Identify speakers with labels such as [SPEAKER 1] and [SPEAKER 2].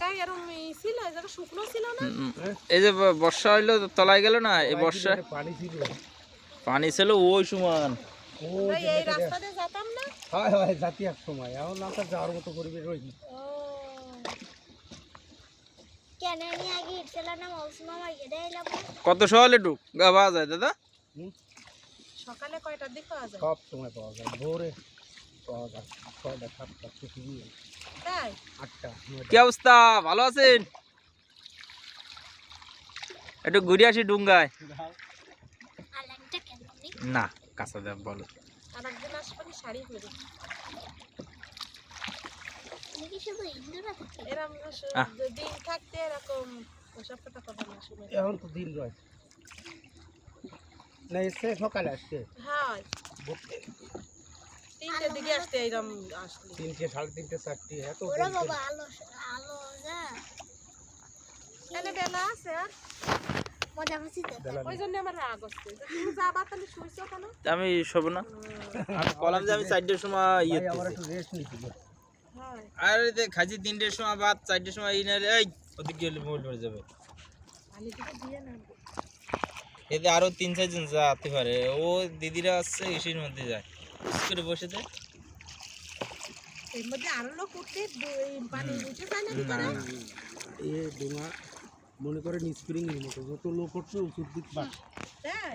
[SPEAKER 1] জায়গায় এরকম ছিল, এই জায়গা শুকনো ছিল না।
[SPEAKER 2] এই যে বর্ষা হইলো তলায় গেল না, এই বর্ষা পানি ছিল ওই সমান।
[SPEAKER 1] এই রাস্তা দিয়ে যেতাম না।
[SPEAKER 3] হয় জাতি এক সময় এখন না তো যাওয়ার মতো পরিবেশ রয়েছে।
[SPEAKER 2] কত সকালে ঢুক গা পাওয়া যায় দাদা?
[SPEAKER 1] সকালে কয়টার দিক পাওয়া যায়?
[SPEAKER 3] সব সময় পাওয়া যায়, ভোরে পাওয়া যায় 6টা 7টা থেকে
[SPEAKER 1] তাই
[SPEAKER 3] 8টা
[SPEAKER 2] কি অবস্থা, ভালো আছেন? একটু ঘুরে আসি ডুঙ্গায়। না কাঁচা দেব বলো।
[SPEAKER 1] আর একদিন আসবে কি শাড়ি পরে এরকম দিন থাকতে এরকম ওসব কথা কথা না শুনে।
[SPEAKER 3] এখন তো দিন রয় না, এসে সকালে আসছে।
[SPEAKER 1] হ্যাঁ 3টের দিকে আসতে এইরকম আসলে
[SPEAKER 3] 3টে 3:30 4টে এত
[SPEAKER 1] এনে বেলা আছে আর ওই জন্য আমার রাগ আসছে। তুমি যাবা তাহলে শুইছো কেন?
[SPEAKER 2] আমি শোবো না, আমি কলাম যে আমি 4টার সময়
[SPEAKER 3] আমার একটু রেস্ট নিতে হবে।
[SPEAKER 1] হ্যাঁ
[SPEAKER 2] আরে যে খাইছি 3টার সময় বাদ 4টার সময় এই না এই ওদিক গেলে মোবাইল পড়ে যাবে।
[SPEAKER 1] পানি দিকে দিয়ে না
[SPEAKER 2] এতে আরো 3-4 জন যেতে পারে, ও দিদিরা আসছে এসির মধ্যে যায় করে বসে যায়।
[SPEAKER 1] এর মধ্যে আরো লোক উঠতে পানি উঠে যায় না ভিতরে।
[SPEAKER 3] এ ডোঙা মনে করেন স্প্রিং এর মতো, যত লোক উঠছে উঁচুর দিক বাড়ছে।
[SPEAKER 1] তাই